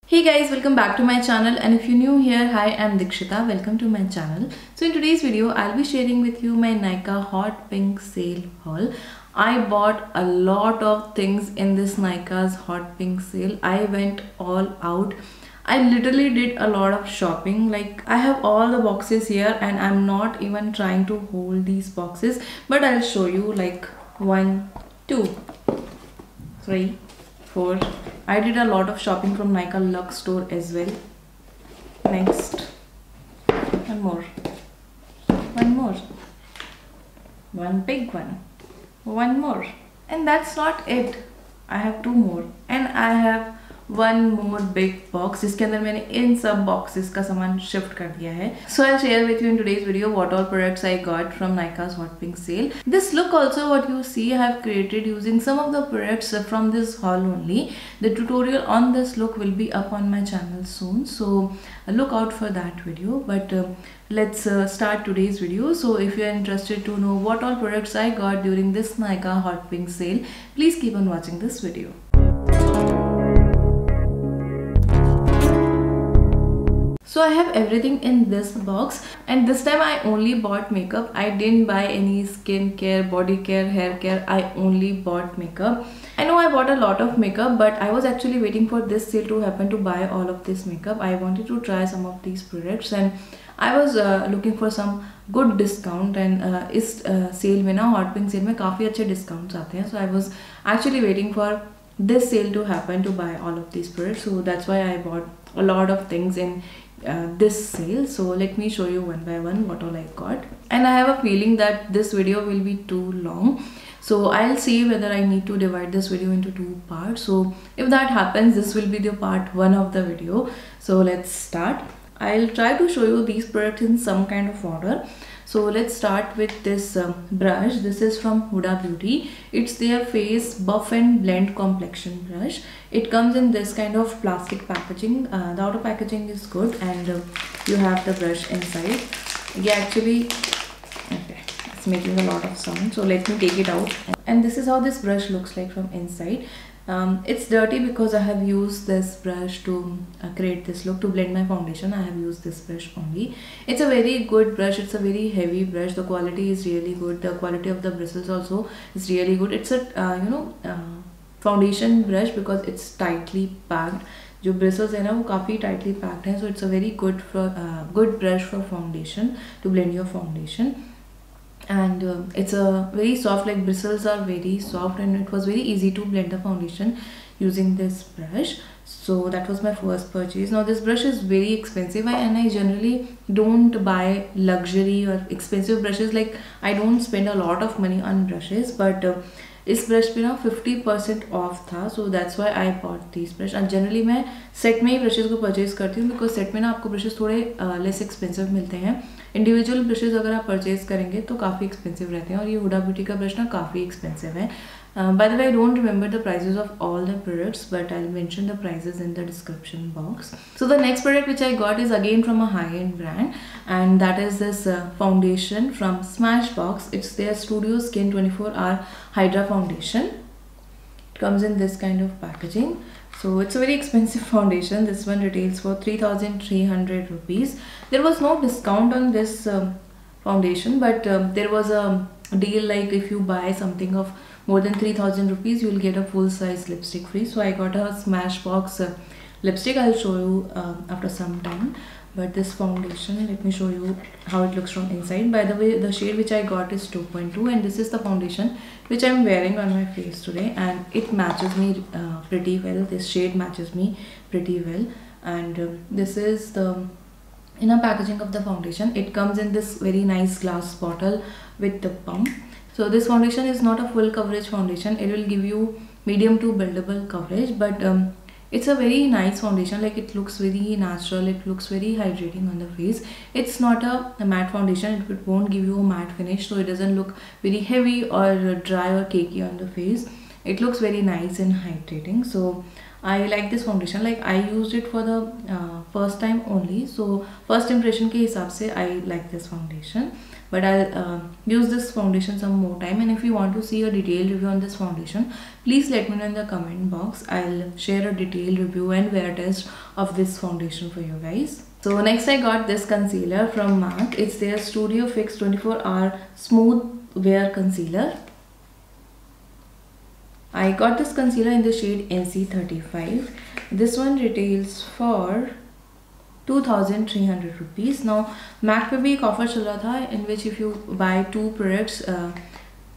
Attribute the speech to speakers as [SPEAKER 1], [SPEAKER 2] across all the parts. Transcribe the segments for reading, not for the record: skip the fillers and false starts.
[SPEAKER 1] Hey guys, welcome back to my channel, and if you're new here, hi, I'm Dikshita. Welcome to my channel. So in today's video, I'll be sharing with you my Nykaa Hot Pink sale haul. I bought a lot of things in this Nykaa's Hot Pink sale. I went all out. I literally did a lot of shopping. Like, I have all the boxes here and I'm not even trying to hold these boxes, but I'll show you like 1, 2, 3, 4. I did a lot of shopping from Nykaa Lux store as well. Next, one more, one big one more, and that's not it. I have 2 more, and I have 1 more big box जिसके अंदर मैंने इन सब boxes का सामान shift कर दिया है. So I'll share with you in today's video what all products I got from Nykaa's Hot Pink sale. This look also what you see I have created using some of the products from this haul only. The tutorial on this look will be up on my channel soon, so look out for that video. But let's start today's video. So if you are interested to know what all products I got during this Nykaa Hot Pink sale, please keep on watching this video. So I have everything in this box, and this time I only bought makeup. I didn't buy any skincare, body care, hair care. I only bought makeup. I know I bought a lot of makeup, but I was actually waiting for this sale to happen to buy all of this makeup. I wanted to try some of these products and I was looking for some good discount, and इस sale में ना Hot Pink sale में काफ़ी अच्छे discounts आते हैं. So I was actually waiting for this sale to happen to buy all of these products. So that's why I bought a lot of things in this sale. So let me show you one by one what all I got, and I have a feeling that this video will be too long, so I'll see whether I need to divide this video into 2 parts. So if that happens, this will be the part 1 of the video. So let's start. I'll try to show you these products in some kind of order. So let's start with this brush. This is from Huda Beauty. It's their face buff and blend complexion brush. It comes in this kind of plastic packaging. The outer packaging is good, and you have the brush inside. Yeah, actually, okay, it's making a lot of sound. So let me take it out. And this is how this brush looks like from inside. It's dirty because I have used this brush to create this look. To blend my foundation, I have used this brush only. It's a very good brush. It's a very heavy brush. The quality is really good. The quality of the bristles also is really good. It's a foundation brush because it's tightly packed. जो bristles है ना वो काफ़ी tightly packed हैं. So it's a very good brush for foundation, to blend your foundation. And it's a very soft, like bristles are very soft, and it was very easy to blend the foundation using this brush. So that was my first purchase. Now this brush is very expensive, and I generally don't buy luxury or expensive brushes. Like, I don't spend a lot of money on brushes, but इस brush पे ना 50% of था, so that's why I bought this brush. And generally मैं set में ही brushes को purchase करती हूँ, because set में ना आपको ब्रशेज़ थोड़े लेस एक्सपेंसिव मिलते हैं. इंडिविजुअल ब्रशेज़ अगर आप परचेज करेंगे तो काफ़ी एक्सपेंसिव रहते हैं, और ये हुडा ब्यूटी का ब्रश ना काफ़ी एक्सपेंसिव है. By the way, I don't remember the prices of all the products, but I'll mention the prices in the description box. So the next product which I got is again from a high-end brand, and that is this foundation from Smashbox. It's their Studio Skin 24-hour Hydra Foundation. It comes in this kind of packaging. So it's a very expensive foundation. This one retails for 3,300 rupees. There was no discount on this foundation, but there was a deal, like if you buy something of more than 3,000 rupees, you will get a full size lipstick free. So I got a Smashbox lipstick. I'll show you after some time. But this foundation, let me show you how it looks from inside. By the way, the shade which I got is 2.2, and this is the foundation which I'm wearing on my face today, and it matches me pretty well. This shade matches me pretty well, and this is the inner packaging of the foundation. It comes in this very nice glass bottle with the pump. So this foundation is not a full coverage foundation. It will give you medium to buildable coverage, but it's a very nice foundation. Like, it looks very natural. It looks very hydrating on the face. It's not a matte foundation. It won't give you a matte finish, so it doesn't look very heavy or dry or cakey on the face. It looks very nice and hydrating. So I like this foundation. Like, I used it for the first time only, so first impression के हिसाब से I like this foundation. but I'll use this foundation some more time. And if you want to see a detailed review on this foundation, please let me know in the comment box. I'll share a detailed review and wear test of this foundation for you guys. So next I got this concealer from MAC. It's their Studio Fix 24-hour smooth wear concealer. I got this concealer in the shade NC35. This one retails for 2300 rupees. Now MAC पे भी एक offer चल रहा था in which if you buy two products,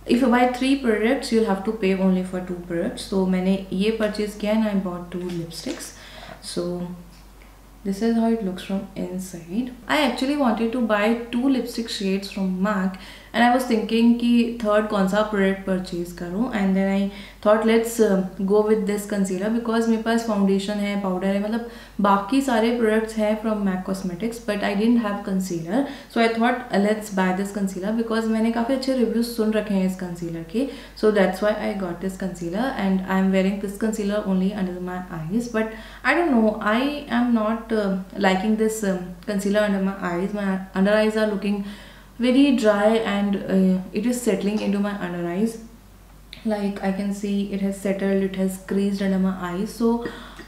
[SPEAKER 1] if you buy 3 products you'll have to pay only for 2 products. So मैंने ये purchase किया and I bought 2 lipsticks. So this is how it looks from inside. I actually wanted to buy 2 lipstick shades from MAC and I was thinking कि third कौन सा product purchase करूँ, and then I thought let's go with this concealer because मेरे पास foundation है, powder है, मतलब बाकी सारे products हैं from MAC Cosmetics, but I didn't have concealer, so I thought let's buy this concealer because मैंने काफ़ी अच्छे reviews सुन रखे हैं इस concealer के, so that's why I got this concealer and I'm wearing this concealer only under my eyes. But I don't know, I am not liking this concealer under my eyes. My under eyes are looking very dry and it is settling into my under eyes. Like I can see it has settled, it has creased under my eyes. So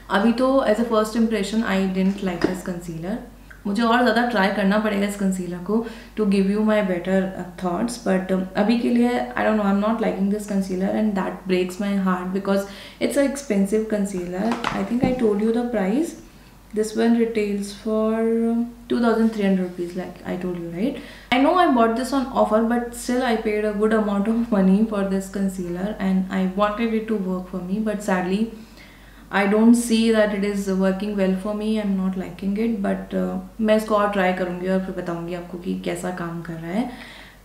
[SPEAKER 1] अभी तो as a first impression I didn't like this concealer. मुझे और ज़्यादा try करना पड़ेगा इस concealer को to give you my better thoughts, but अभी के लिए I don't know, I'm not liking this concealer and that breaks my heart because it's an expensive concealer. I think I told you the price. This one retails for 2300 rupees, like I told you, right? I know I bought this on offer, but still I paid a good amount of money for this concealer and I wanted it to work for me, but sadly I don't see that it is working well for me. I'm not liking it, but मैं इसको और try करूँगी और फिर बताऊँगी आपको कि कैसा काम कर रहा है.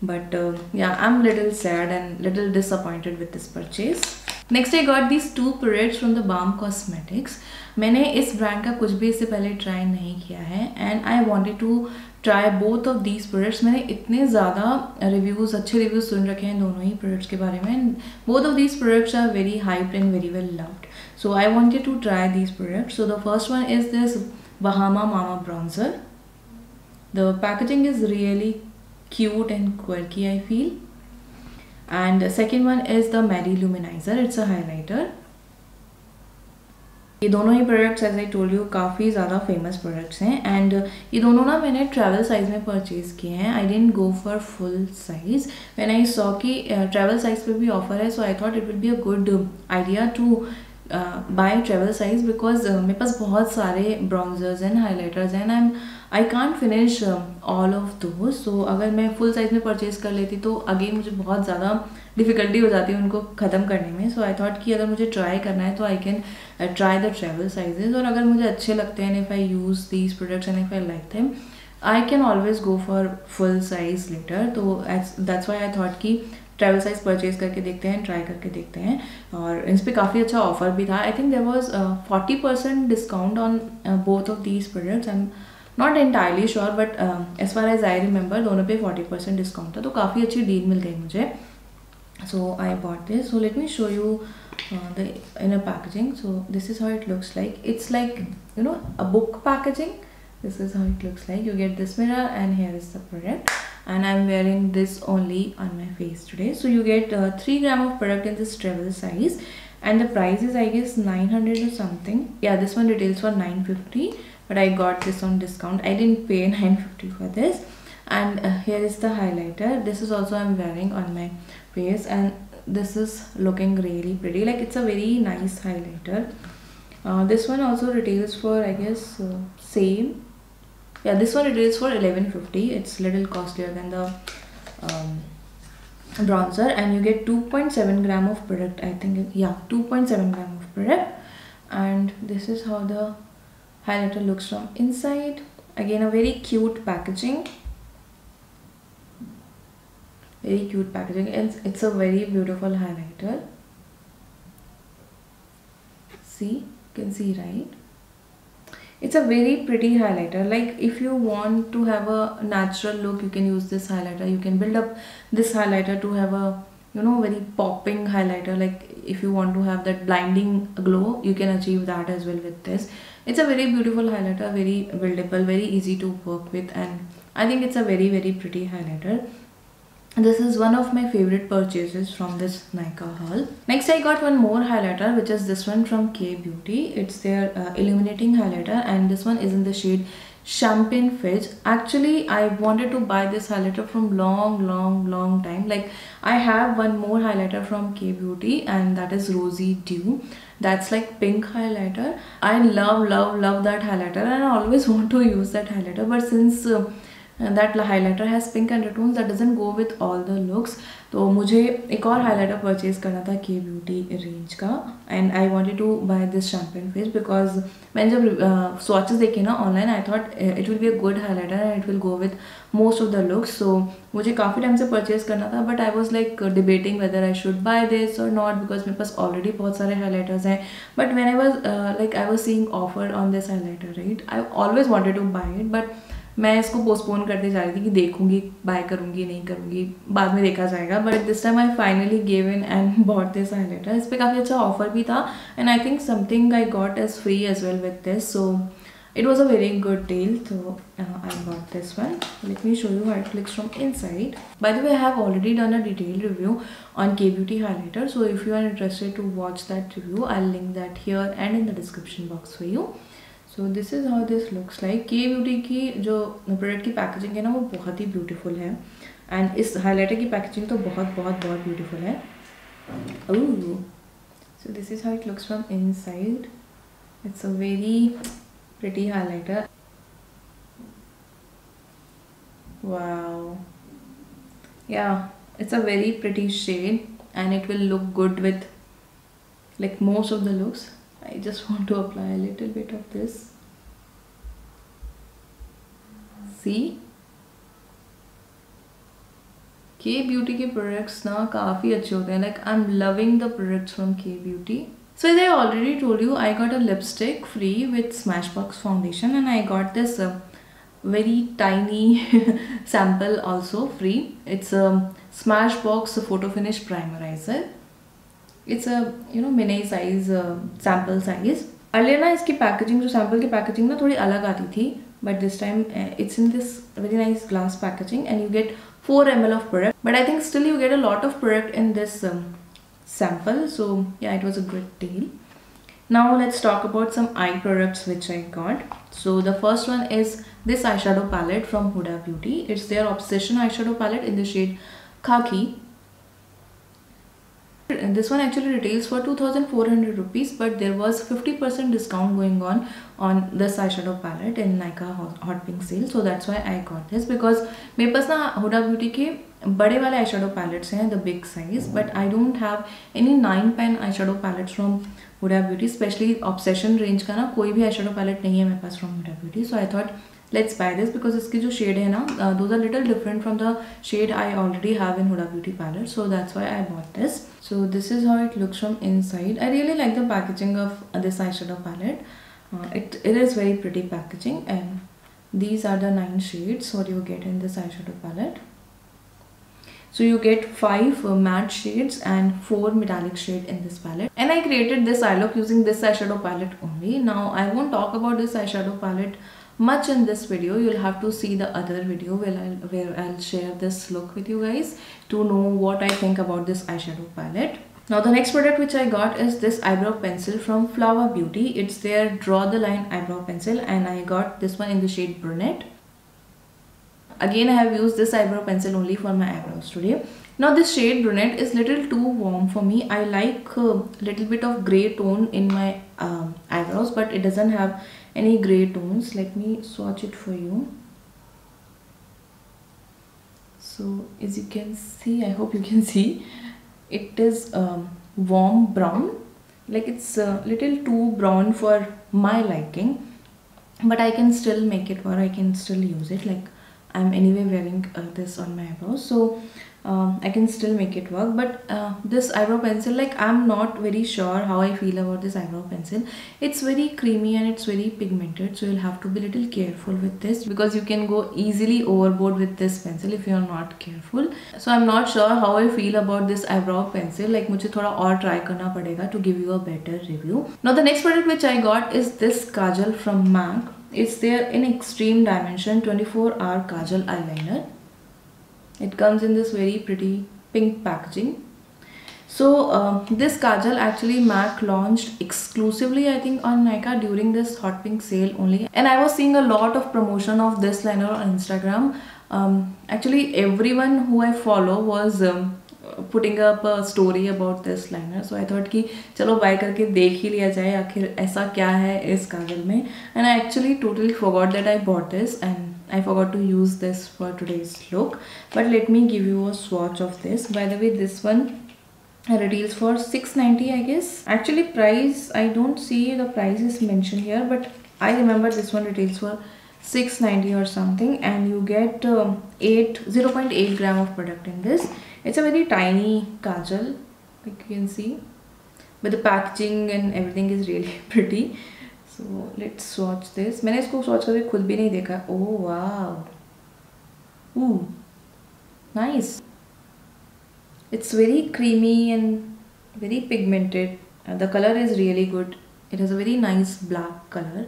[SPEAKER 1] But yeah, I'm little sad and little disappointed with this purchase. Next I got these 2 products from the Balm Cosmetics. मैंने इस ब्रांड का कुछ भी इससे पहले ट्राई नहीं किया है and I wanted to try both of these products. मैंने इतने ज़्यादा रिव्यूज़, अच्छे रिव्यूज़ सुन रखे हैं दोनों ही प्रोडक्ट्स के बारे में and both of these products are very hyped and very well loved. So I wanted to try these products. So the first one is this Bahama Mama bronzer. The packaging is really cute and quirky, I feel. And the second one is the Mary Luminizer. It's a highlighter. ये दोनों ही products as I told you काफ़ी ज़्यादा famous products हैं and ये दोनों ना मैंने ट्रैवल साइज़ में परचेज़ किए हैं. I didn't go for full size when I saw कि ट्रैवल साइज़ पे भी ऑफर है, so I thought it will be a good idea to buy travel size because मेरे पास बहुत सारे ब्राउन्जर्स एंड हाईलाइटर्स हैं. I can't finish all of those. So अगर मैं फुल साइज़ में परचेज़ कर लेती तो अगेन मुझे बहुत ज़्यादा डिफ़िकल्टी हो जाती है उनको ख़त्म करने में. सो आई थॉट कि अगर मुझे ट्राई करना है तो I can try the travel sizes, और अगर मुझे अच्छे लगते हैं, if I use these products and if I like them, I can always go for full size later. तो दैट्स वाई आई थॉट कि ट्रैवल साइज परचेज़ करके देखते हैं, ट्राई करके देखते हैं. और इस पर काफ़ी अच्छा ऑफर भी था. I think there was 40% discount on both of these products. I am not entirely sure but as far as I remember दोनों पे 40% डिस्काउंट था, तो काफ़ी अच्छी डील मिल गई मुझे. So I bought this. So let me show you the inner packaging. So this is how it looks like. It's like, you know, a book packaging. This is how it looks like. You get this mirror and here is the product, and I'm wearing this only on my face today. So you get 3 grams of product in this travel size, and the price is I guess 900 or something. Yeah, this one retails for 950, but I got this on discount. I didn't pay 950 for this. And here is the highlighter. This is also I'm wearing on my face and this is looking really pretty. Like it's a very nice highlighter. This one also retails for I guess same. Yeah, this one retails for 1150. It's little costlier than the bronzer, and you get 2.7 gram of product. I think, yeah, 2.7 gram of product. And this is how the highlighter looks from inside. Again, a very cute packaging. Very cute packaging. It's a very beautiful highlighter. See, you can see, right? It's a very pretty highlighter. Like if you want to have a natural look, you can use this highlighter. You can build up this highlighter to have a, you know, very popping highlighter. Like if you want to have that blinding glow, you can achieve that as well with this. It's a very beautiful highlighter, very buildable, very easy to work with, and I think it's a very, very pretty highlighter. This is one of my favorite purchases from this Nykaa haul. Next I got one more highlighter, which is this one from K Beauty. It's their illuminating highlighter, and this one is in the shade Champagne Fizz. Actually I wanted to buy this highlighter from long time. Like, I have one more highlighter from K Beauty, and that is Rosy Dew. That's like pink highlighter. I love that highlighter, and I always want to use that highlighter, but since that highlighter has pink undertones, that doesn't go with all the looks. तो मुझे एक और highlighter purchase करना था K Beauty range का, and I wanted to buy this Champagne Fizz because मैंने जब swatches देखे ना online, I thought it will be a good highlighter and it will go with most of the looks. So मुझे काफ़ी time से purchase करना था, but I was like debating whether I should buy this or not because मेरे पास already बहुत सारे highlighters हैं. But when I was seeing offer on this highlighter, right, I always wanted to buy it, but मैं इसको postpone करते जा रही थी कि देखूंगी, बाय करूंगी नहीं करूंगी, बाद में देखा जाएगा. But this time I finally give in and bought this highlighter. इस पर काफ़ी अच्छा ऑफर भी था, and I think something I got as free as well with this. So it was a very good deal. So I bought this one. Let me show you how it looks from inside. By the way, I have already done a detailed review on K Beauty highlighter, so if you are interested to watch that review, I'll link that here and in the description box for you. So this is how this looks like. K Beauty की जो product की packaging है ना, वो बहुत ही beautiful है, and इस highlighter की पैकेजिंग तो बहुत ब्यूटीफुल है. ओह, so this is how it looks from inside. It's a very pretty highlighter. Wow, yeah, it's a very pretty shade and it will look good with like most of the looks. I just want to apply a little bit of this. See, K Beauty के products ना काफ़ी अच्छे होते हैं. Like, I'm loving the products from K Beauty. So as I already told you, I got a lipstick free with Smashbox foundation, and I got this very tiny sample also free. It's a Smashbox photo finish primerizer. It's a mini size sample size. Earlier ना इसकी packaging, जो sample की packaging ना थोड़ी अलग आती थी, but this time it's in this very nice glass packaging, and you get 4 ml of product. But I think still you get a lot of product in this sample. So yeah, it was a good deal. Now let's talk about some eye products which I got. So the first one is this eyeshadow palette from Huda Beauty. It's their Obsession eyeshadow palette in the shade Khaki. And this one actually retails for 2,400 rupees, but there was 50% discount going on this eyeshadow palette in Nykaa Hot Pink sale. So that's why I got this, because मेरे पास ना Huda Beauty के बड़े वाले eyeshadow palettes हैं, the big size, but I don't have any 9 pan eyeshadow palettes from Huda Beauty. Especially Obsession range का ना कोई भी eyeshadow palette नहीं है मेरे पास from Huda Beauty. So I thought let's buy this because इसकी जो shade है ना, those are little different from the shade I already have in Huda Beauty palette. So that's why I bought this. So this is how it looks from inside. I really like the packaging of this eyeshadow palette. It is very pretty packaging, and these are the 9 shades what you get in this eyeshadow palette. So you get 5 matte shades and 4 metallic shade in this palette. And I created this eye look using this eyeshadow palette only. Now I won't talk about this eyeshadow palette much in this video. You'll have to see the other video where I'll share this look with you guys to know what I think about this eyeshadow palette. Now the next product which I got is this eyebrow pencil from Flower Beauty. It's their Draw the Line eyebrow pencil, and I got this one in the shade Brunette. Again, I have used this eyebrow pencil only for my eyebrows today. Now this shade Brunette is little too warm for me. I like a little bit of grey tone in my eyebrows, but it doesn't have any grey tones. Let me swatch it for you. So as you can see, I hope you can see, it is warm brown. Like, it's a little too brown for my liking, but I can still make it work. I can still use it. Like, I'm anyway wearing this on my eyebrows, so I can still make it work. But this eyebrow pencil, like, I'm not very sure how I feel about this eyebrow pencil. It's very creamy and it's very pigmented, so you'll have to be a little careful with this because you can go easily overboard with this pencil if you're not careful. So I'm not sure how I feel about this eyebrow pencil. Like, मुझे थोड़ा और try करना पड़ेगा to give you a better review. Now the next product which I got is this kajal from MAC. It's there in Extreme Dimension 24-hour kajal eyeliner. It comes in this very pretty pink packaging. So this kajal actually MAC launched exclusively, I think, on Nykaa during this hot pink sale only, and I was seeing a lot of promotion of this liner on Instagram. Actually everyone who I follow was putting up a story about this liner, so I thought कि चलो buy करके देख ही लिया जाए आखिर ऐसा क्या है इस काजल में. And I actually totally forgot that I bought this, and I forgot to use this for today's look. But let me give you a swatch of this. By the way, this one retails for $6.90, I guess. Actually price, I don't see the price is mentioned here, but I remember this one retails for $6.90 or something, and you get 0.8 gram of product in this. It's a very tiny kajal, like you can see, but the packaging and everything is really pretty. So let's swatch this. मैंने इसको swatch करके खुद भी नहीं देखा. Oh wow, ooh, nice. It's very creamy and very pigmented. The color is really good. It has a very nice black color.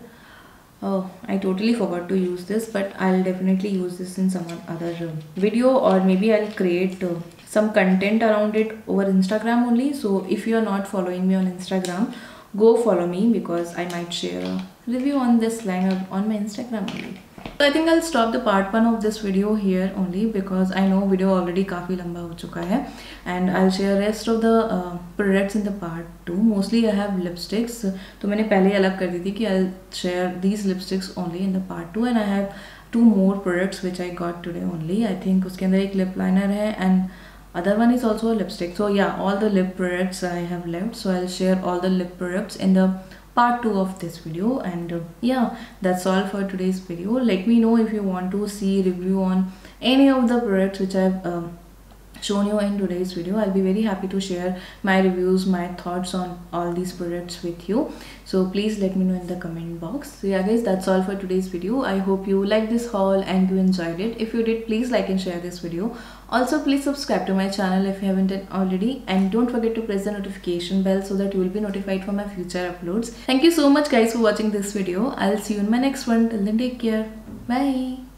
[SPEAKER 1] Oh, I totally forgot to use this, but I'll definitely use this in some other video, or maybe I'll create some content around it over Instagram only. So if you are not following me on Instagram, go follow me, because I might share a review on this liner on my Instagram only. So I think I'll stop the part 1 of this video here only, because I know video already काफ़ी लंबा हो चुका है, and I'll share rest of the products in the part 2. Mostly I have lipsticks, तो मैंने पहले ही अलग कर दी थी कि I'll share these lipsticks only in the part 2, and I have 2 more products which I got today only. I think उसके अंदर एक lip liner है, and other one is also a lipstick. So yeah, all the lip products I have left, so I'll share all the lip products in the part 2 of this video. And yeah, that's all for today's video. Let me know if you want to see review on any of the products which I've shown you in today's video. I'll be very happy to share my reviews, my thoughts on all these products with you. So please let me know in the comment box. So yeah guys, that's all for today's video. I hope you liked this haul and you enjoyed it. If you did, please like and share this video. Also please subscribe to my channel if you haven't done already, and don't forget to press the notification bell so that you will be notified for my future uploads. Thank you so much guys for watching this video. I'll see you in my next one. Till then, take care. Bye.